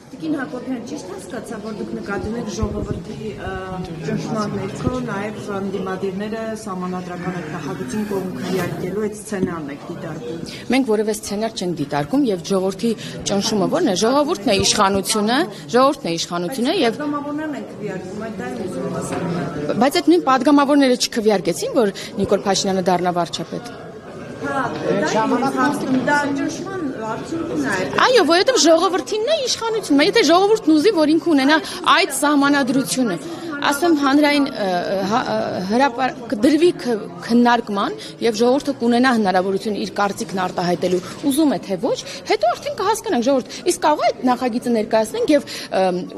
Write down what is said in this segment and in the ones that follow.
Տիկին Հակոբյան, ճիշտ հասկացա, որ դուք նկատում եք ժողովրդի ճնշման ներքո նաև ընդդիմադիրները սահմանադրական նախագծին կողմ քվեարկելու այդ սցենարն եք դիտարկում։ Մենք որևէ սցենար չենք դիտարկում եւ ժողովրդի ճնշումը ո՞րն է, ժողովուրդն է իշխանությունը եւ պատգամավորներն են քվեարկում, այդ դա ուզում ասեմ։ Բայց այդ նույն պատգամավորները չքվեարկեցին, որ Նիկոլ Փաշինյանը դառնա վարչապետ։ Դա ճնշման արդյունքն է։ Այո, որովհետեւ ժողովրդինն է իշխանությունը, եթե ժողովուրդն ուզի, որ ինքը ունենա այդ սահմանադրությունը, ասում հանրային կդրվի քննարկման եւ ժողովուրդը կունենա հնարավորություն իր կարծիքն արտահայտելու, ուզում է թե ոչ, հետո արդեն կհասկանանք ժողովուրդ։ Իսկ կարող է այդ նախագիծը ներկայացնենք եւ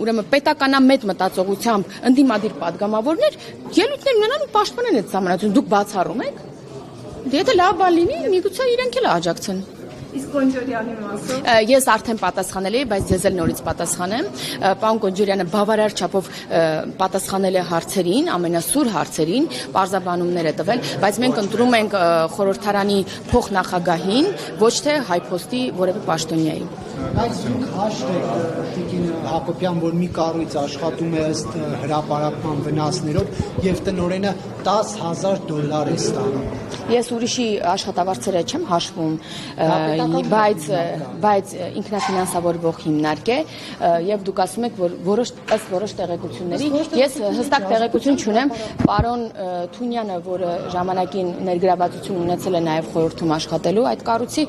ուրեմն պետականամետ մտածողությամբ ընդդիմադիր падգամավորներ ելույթներ ունենան ու պաշտպանեն այդ սահմանադրությունը։ Դուք բացառում եք։ Եթե լավ բան լինի, միգուցե իրենք էլ աջակցեն։ Իսկ Կոնջորյանի մասով Ես արդեն պատասխանել եմ, բայց ես էլ նորից պատասխանեմ։ Պարոն Կոնջորյանը բավարար չափով պատասխանել է հարցերին, ամենասուր հարցերին, պարզաբանումներ է տվել, բայց մենք ընտրում ենք խորհրդարանի փոխնախագահին, ոչ թե հայփոստի որևէ պաշտոնյայի։ Բայց դուք հաշտ եք, Տիկին Հակոբյան, որ մի կառույց աշխատում է ըստ հրապարակման վնասներով եւ տնօրենը $10,000 է ստանում։ Ես ուրիշի աշխատավարձերը չեմ հաշվում, բայց ինքնաֆինանսավորվող հիմնարկ է եւ դուք ասում եք, որ որոշ տեղեկությունների ես հստակ տեղեկություն չունեմ, պարոն Թունյանը, որը ժամանակին ներգրավվածություն ունեցել է նաեւ խորհրդում աշխատելու այդ կառույցի,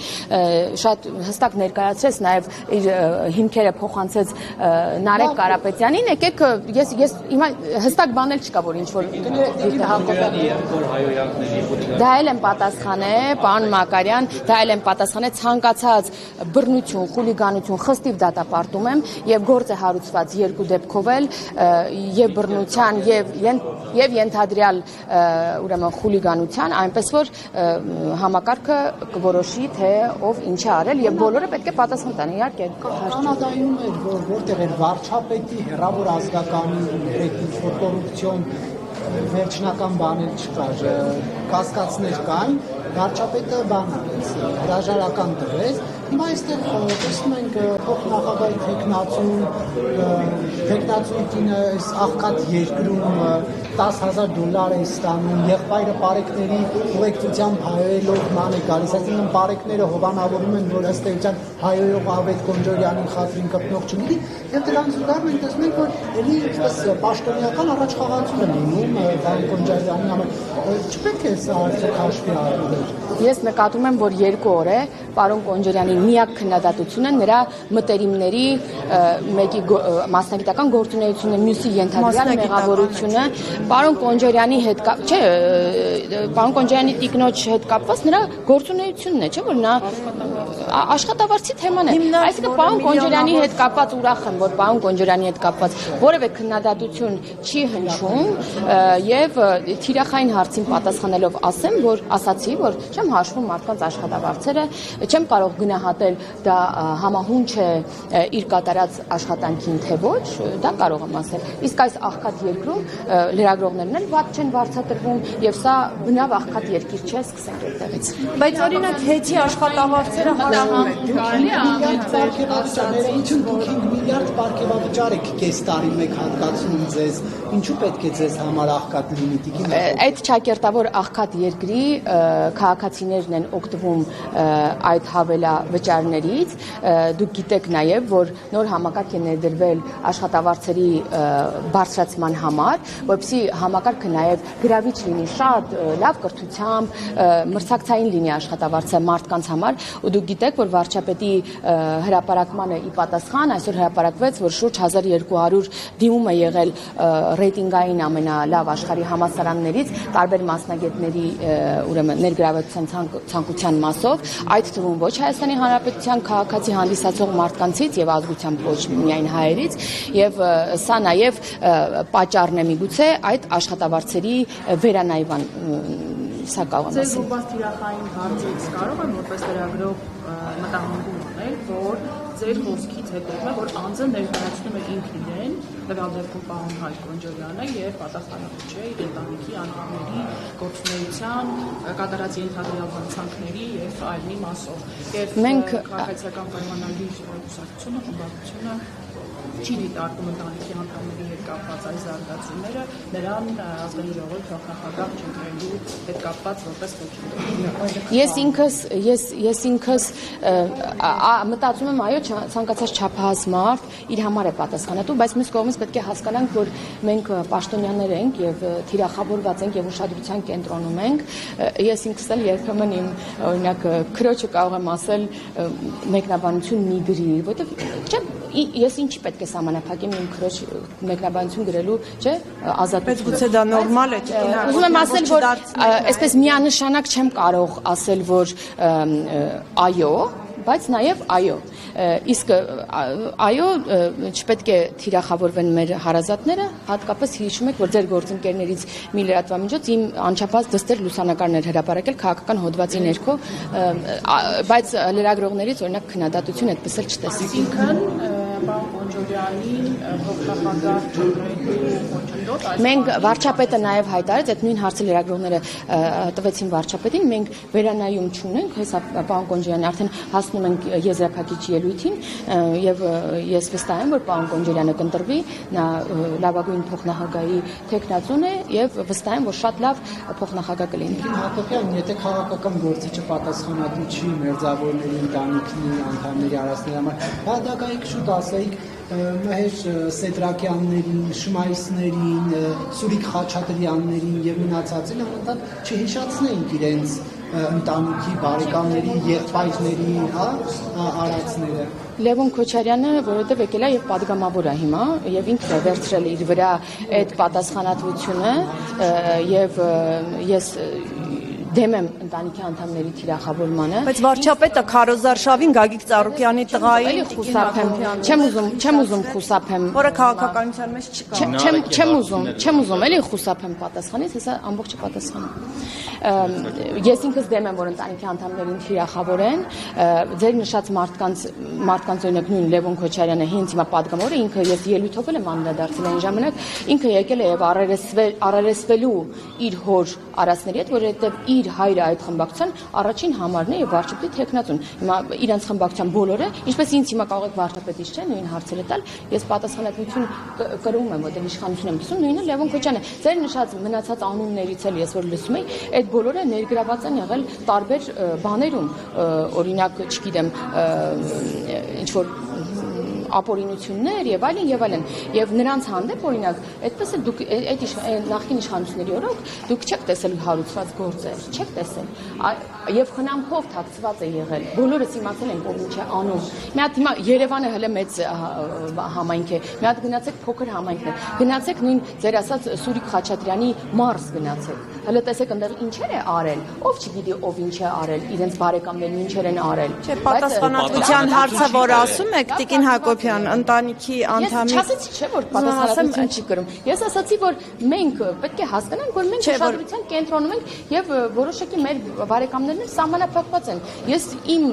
շատ հստակ ներկայացրեց նաեւ իր հիմքերը փոխանցեց Նարեկ Կարապետյանին, եկեք ես հիմա հստակ բանել չկա, որ ինչ որ դա էլ եմ պատասխանել, պարոն Մակարյան, դա էլ եմ պատասխանել ցանկացած բռնություն, խուլիգանություն, խստիվ դատապարտում եմ եւ գործ է հարուցված երկու դեպքով էլ եւ բռնության եւ ենթադրյալ ուրեմն խուլիգանության, այնպես որ համակարգը կորոշի թե ով ինչ է արել եւ բոլորը պետք է պատասխան տան, իհարկե։ Կանադայում էր, որտեղ էր վարչապետի հեռավոր ազգականի հետ ինչ-որ կոռուպցիոն վերջնական բաներ չկար, կասկածներ կային, վարչապետը բան արեց, հրաժարական տվեց, հիմա այստեղ տեսնում ենք փոխնախագահի թեկնածուի կինը այս աղքատ երկրում $10,000 է ստանում, եղբայրը պարեկների ուղեկցությամբ հայոյելով ման է գալիս, այսինքն պարեկները հովանավորում են, որ ըստ էության հայոյող Ավետ Կոնջորյանին խաթրին կպնող չլինի, եւ դրանց զուգահեռ մենք տեսնում ենք, որ ելի այսպես պաշտոնյական առաջխաղացում է լինում պարոն Կոնջորյանի համար, չպետք է սա արդյոք հաշվի առնել։ Ես նկատում եմ, որ 2 օր է պարոն Կոնջորյանի միակ քննադատությունը նրա մտերիմների մեկի մասնագիտական գործունեությունը, մյուսի ենթադրյալ մեղավորությունը, պարոն Կոնջորյանի հետ պարոն Կոնջորյանի տիկնոջ հետ կապված նրա գործունեությունն է, չէ՞ որ նա աշխատավարձի թեման է։ Այսինքն պարոն Կոնջորյանի հետ կապված ուրախ եմ, որ պարոն Կոնջորյանի հետ կապված որևէ քննադատություն չի հնչում եւ թիրախային հարցին պատասխանելով ասացի, որ չեմ հաշվում մարդկանց աշխատավարձերը, չեմ կարող գնահատել դա համահունչ է իր կատարած աշխատանքին թե ոչ, դա կարող եմ ասել։ Իսկ այս աղքատ երկրում լրագրողներն էլ վատ չեն վարձատրվում եւ սա բնավ աղքատ երկիր չէ, սկսենք այդտեղից։ Բայց օրինակ հեչի աշխատավարձերը հաշվում եք։ Դուք 5 միլիարդ պարգևավճար եք կես տարի մեկ հատկացնում ձեզ, ինչու պետք է ձեզ համար աղքատ լինի, Տիկին Հակոբյան։ Այդ ճակերտավոր աղքատ երկրի քաղաքացիներն են օգտվում այդ հավելավճարներից, դուք գիտեք նաև, որ նոր համակարգ է ներդրվել աշխատավարձերի բարձրացման համար, որպեսզի համակարգը նաև գրավիչ լինի, շատ լավ կրթությամբ, մրցակցային լինի աշխատավարձը մարդկանց համար, ու դուք գիտեք, որ վարչապետի հրապարակմանը ի պատասխան այսօր հրապարակվեց, որ շուրջ 1200 դիմում է եղել ռեյտինգային ամենալավ աշխարհի համալսարաններից, տարբեր մասնագետների ուրեմն ներգրավվածության ցանկության մասով, այդ թվում ոչ Հայաստանի Հանրապետության քաղաքացի հանդիսացող մարդկանցից եւ ազգությամբ ոչ միայն հայերից, եւ սա նաեւ պատճառն է միգուցե այդ աշխատավարձերի վերանայման սա կարող եմ ասել։ Ձեր ուղղված թիրախային հարցից կարող եմ որպես լրագրող մտահոգում ուղղել, որ ձեր խոսքից դրանից հետևում է, որ անձը ներկայացնում է ինքն իրեն, նրա դեպքում պարոն Հայկ Կոնջորյանը եւ պատասխանատու չէ իր ընտանիքի անդամների գործունեության, կատարած ենթադրյալ հանցանքների եւ այլնի մասով։ Եվ քաղաքացիական պայմանագրի կուսակցությունը, խմբակցությունը չի դիտարկում ընտանիքի անդամների հետ կապված այս զարգացումները, նրան ազգային ժողովի փոխնախագահ չընտրելու հետ կապված որպես ոչինչ։ Ես ինքս մտածում եմ, այո, ցանկացած չափահաս մարդ իր համար է պատասխանատու, բայց մյուս կողմից պետք է հասկանանք, որ մենք պաշտոնյաներ ենք եւ թիրախավորված ենք եւ ուշադրության կենտրոնում ենք։ Ես ինքս էլ երբեմն իմ օրինակ քրոջը կարող եմ ասել մեկնաբանություն մի գրի, որովհետեւ ես ինչի պետք է սահմանափակեմ իմ քրոջ մեկնաբանություն գրելու, չէ, ազատությունը։ Բայց գուցե դա նորմալ է, չէ՞։ Ուզում եմ ասել, որ այսպես միանշանակ չեմ կարող ասել, որ այո, բայց նաև այո։ Իսկ այո, չպետք է թիրախավորվեն մեր հարազատները, հատկապես հիշում եք, որ ձեր գործընկերներից մի լրատվամիջոց իմ անչափահաս դստեր լուսանկարներ հրապարակել քաղաքական հոդվածի ներքո, բայց լրագրողներից օրինակ քննադատություն այդպես էլ չտեսի։ Պարոն Կոնջորյանին փոխնախագահ չընտրելու խոչընդոտ Մենք վարչապետը նաև հայտարարեց, այդ նույն հարցը լրագրողները տվեցին վարչապետին, մենք վերանայում չունենք, հեսա պարոն Կոնջորյանի արդեն հասնում ենք եզրափակիչ ելույթին եւ ես վստահ եմ, որ պարոն Կոնջորյանը կընտրվի, նա լավագույն փոխնախագահի թեկնածուն է եւ վստահ եմ, որ շատ լավ փոխնախագահ կլինի։ Հակոբյան, եթե քաղաքական գործիչը պատասխանատու չի մերձավորների ընտանիքի անդամների արածների համար, բադակայք շուտ ասեիք Մհեր Սեդրակյաններին, Շմայիսներին, Սուրիկ Խաչատրյաններին եւ մնացածին անընդհատ չհիշացնեինք իրենց ընտանիքի բարեկամների, եղբայրների, արածները։ Լևոն Քոչարյանը, որովհետև եկել է եւ падգամավոր է հիմա, եւ ինքն է վերցրել իր վրա այդ պատասխանատվությունը եւ ես դեմ եմ ընտանիքի անդամների թիրախավորմանը։ Բայց վարչապետը Քարոզարշավին Գագիկ Ծառուկյանի տղային չեմ ուզում խուսափեմ, որը քաղաքականության մեջ չկա։ Չեմ ուզում էլի խուսափեմ պատասխանից, հեսա ամբողջը պատասխանում։ Ես ինքս դեմ եմ, որ ընտանիքի անդամներին թիրախավորեն, ձեր նշած մարդկանց օրինակ նույն Լևոն Քոչարյանը հենց հիմա падգամավոր է, ինքը ես ելույթով եմ անդրադարձել այն ժամանակ, ինքը եկել է եւ առերեսվելու իր հոր արածների հետ, որովհետեւ իր հայրը այդ խմբակցության առաջին համարն է եւ վարչապետի թեկնածուն։ Հիմա իրանց խմբակցության բոլորը, ինչպես ինձ հիմա կարող եք վարչապետից չէ նույն հարցերը տալ, ես պատասխանատվություն կրում եմ, որտեղ իշխանություն եմ լսում, նույնը Լևոն Քոչյանը։ Ձեր նշած մնացած անուններից էլ ես որ լսում եի, այդ բոլորը ներգրաված են եղել տարբեր բաներում, օրինակ, չգիտեմ, ինչ որ ապօրինություններ եւ այլն եւ նրանց հանդեպ օրինակ այդպես է դուք այդ նախկին իշխանությունների օրոք դուք չեք տեսել հարուցված գործեր, չեք տեսել եւ խնամքով թաքցված է եղել, բոլորս իմացել ենք ով ինչ է անում։ Մի հատ հիմա Երևանը հələ մեծ համայնք է, մի հատ գնացեք փոքր համայնքներ, գնացեք նույն ձեր ասած Սուրիկ Խաչատրյանի մարզ գնացեք, հələ տեսեք այնտեղ ինչեր է արել, ով չգիտի ով ինչ է արել, իրենց բարեկամներն ինչեր են արել։ Չէ, պատասխանատվության հարցը որ ասում եք Տիկին Հակոբյան, ընտանիքի անդամի Ես չասեցի, չէ, որ պատասխանատվություն չի կրում։ Ես ասացի, որ մենք պետք է հասկանանք, որ մենք ուշադրության կենտրոնում ենք եւ որոշակի մեր բարեկամներն էլ սահմանափակված են։ Ես իմ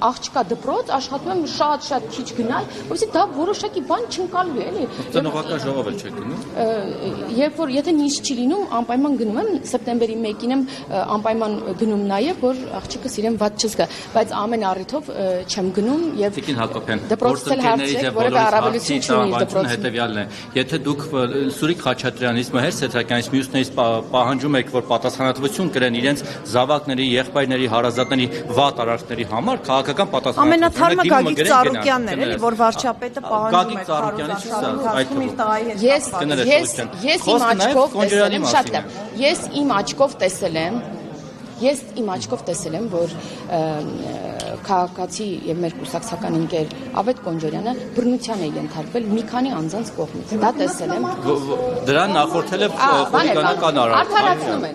աղջկա դպրոց աշխատում եմ շատ քիչ գնալ, որովհետեւ դա որոշակի բան չընկալվի, էլի։ Ծնողական ժողով էլ չեք գնում։ Երբ որ եթե նիստ չի լինում, անպայման գնում եմ, սեպտեմբերի 1-ին եմ անպայման գնում նաեւ, որ աղջիկս իրեն վատ չզգա, բայց ամեն առիթով չեմ գնում եւ Տիկին Հակոբյան, դպրոցել հարցրեք, որովհետեւ առավելություն չունի դպրոցը։ Հետևյալն է, եթե դուք Սուրիկ Խաչատրյանից, Մհեր Սեդրակյանից, մյուսներից պահանջում եք, որ պատասխանատվություն կրեն իրենց զավակների, եղբայրների, հարազատների վատ արարքների համար, քաղաքական պատասխանատվություն ամենաթարմը Գագիկ Ծառուկյանն էր, էլի, որ վարչապետը պահանջում է Ես իմ աչքով տեսել եմ, որ քաղաքացի եւ մեր կուսակցական ընկեր Ավետ Կոնջորյանը բռնության է ենթարկվել մի քանի անձանց կողմից։ Դա տեսել եմ։ Դրան նախորդել է խորհրդանական արդարացնում են։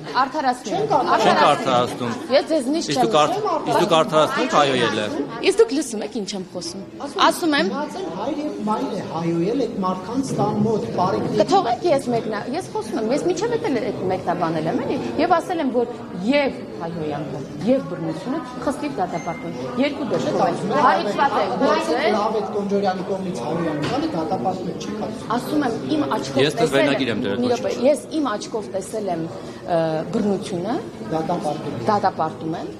Չենք արդարացնում։ Ես ձեզնից չեմ։ Իսկ դուք արդարացնում եք հայոյելը։ Իսկ դուք լսում եք ինչ եմ խոսում։ Ասում եմ հայր եւ մայր է հայոյել այդ մարդկանց տան մոտ բարեկամներ։ Կթողեք ես խոսում եմ, ես միջև էլ այդ մեկնաբանել եմ, էլի, եւ ասել եմ, որ եւ հայհոյան կողմ եւ բռնությունը խստիվ դատապարտում։ Երկու դեպքում հարցված է գործը։ Լավ է Կոնջորյանի կողմից հայոյանը, դատապարտում չի կատարվում։ Ասում եմ իմ աչքով Ես դեռ վերնագիր եմ դրել, ոչ։ Ես իմ աչքով տեսել եմ բռնությունը, դատապարտում եմ։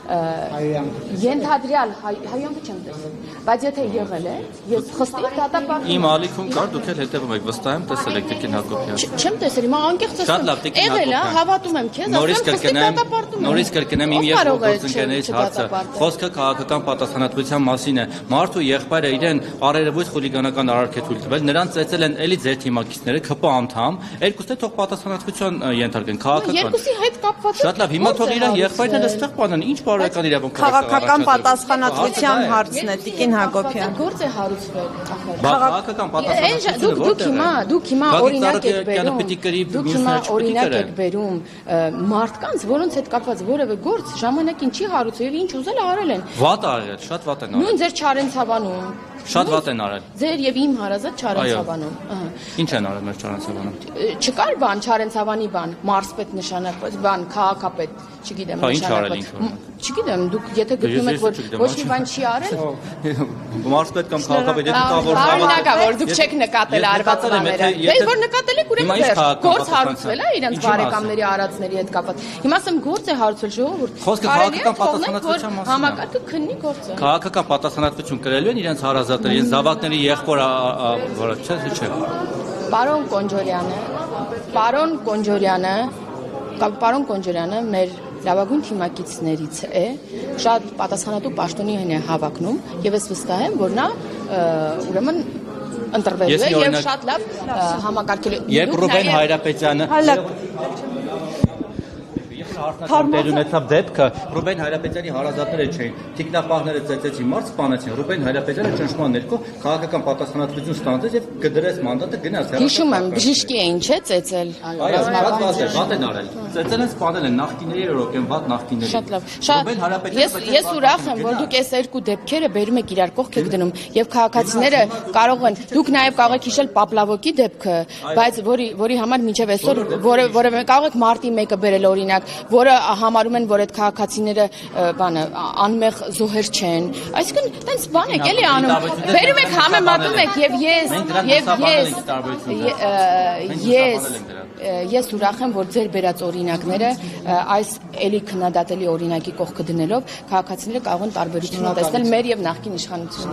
Ենթադրյալ հայոյանքը չեմ տեսել, բայց եթե եղել է, ես խստիվ դատապարտում եմ։ Իմ ալիքում կար, դուք էլ հետևում եք, վստահ եմ տեսել եք Տիկին Հակոբյան։ Չեմ տեսել, հիմա անկեղծ Շատ լավ, տեսել։ Տիկին Եղել է, Հակոբյան։ հավատում եմ քեզ, ասում եմ խստիվ դատապարտում եմ։ Նորից կրկնեմ իմ եւ գործընկերներից հարցը։ Խոսքը քաղաքական պատասխանատվության մասին է։ Մարդու եղբայրը իրեն առերևույթ խուլիգանական արարք է թույլ տվել, նրան ծեծել են էլի ձեր թիմակիցները, ԿՊ անդամ, երկուսը թող պատասխանատվության ենթարկեն քաղաքական։ Երկուսի հետ կապված է։ Շատ լավ, հիմա թող իրեն եղբայրները այստեղ բանան, ինչ բարոյական իրավունք կա։ Քաղաքական պատասխանատվության հարցն է Տիկին Հակոբյան։ Գործ է հարուցվել ախր։ Քաղաքական պատասխանատվությունը Դուք հիմա օրինակ եք բերում։ բերում մարդկանց, որոնց հետ կապված որևէ գործ ժամանակին չի հարուցվել եւ ինչ ուզել արել են։ Վատ արել, շատ վատ են արել։ Նույն ձեր Չարենցավանում։ Շատ վատ են արել։ Ձեր եւ իմ հարազատ Չարենցավանում։ Ինչ են արել մեր Չարենցավանում։ Չկար բան Չարենցավանի բան, մարզպետ նշանակված բան, քաղաքապետ, չգիտեմ նշանակված։ Չգիտեմ, դուք եթե գտնում եք որ ոչ մի բան չի արել։ Մարզպետ կամ քաղաքապետ եթե կա որ Բարոյական որ դուք չեք նկատել արված բաները։ Դե որ նկատել եք ուրեմն գործ հարուցվել է իրենց բարեկամների արածների հետ կապված։ Հիմա ասեմ գործ է հարուցվել ժողովուրդ։ Խոսքը քաղաքական պատասխանատվության մասին է։ Համակարգը քննի գործ է։ Քաղաքական պատասխանատվություն կրելու են իրենց հարազատները, իրենց զավակների եղբորը, որը չէ։ Պարոն Կոնջորյանը մեր լավագույն թիմակիցներից է, շատ պատասխանատու պաշտոնի է հավակնում եւ ես վստահ եմ, որ նա ուրեմն ընտրվելու է եւ շատ լավ համակարգել է։ Երբ Ռուբեն Հայրապետյանը Թարմացել ունեցավ դեպքը Ռուբեն Հայրապետյանի հարազատները չէին, թիկնապահները ծեծեցին, մարդ սպանեցին։ Ռուբեն Հայրապետյանը ճնշման ներքո քաղաքական պատասխանատվություն ստանձնեց եւ կդրեց մանդատը գնաց։ Հիշում եմ, բժիշկի էին, չէ՞, ծեծել։ Այո, վատ են արել։ Ծեծել են, սպանել են նախկիների երրորդ են վատ նախկիների։ Շատ լավ։ Ես ուրախ եմ, որ դուք այս երկու դեպքերը բերում եք իրար կողք եք դնում եւ քաղաքացիները կարող են դուք նաեւ կարող եք հիշել Պապլավոկի դեպքը, բայց որի համար մինչեւ այսօր որևէ կարող եք մարտի 1-ը բերել օրինակ, որը համարում են, որ այդ քաղաքացիները բանը անմեղ զոհեր չեն։ Այսինքն տենց բան եք էլի անում։ Բերում եք համեմատում եք ես ուրախ եմ, որ ձեր բերած օրինակները այս էլի քննադատելի օրինակի կողքը դնելով քաղաքացիները կարող են տարբերություն տեսնել մեր եւ նախկին իշխանությունների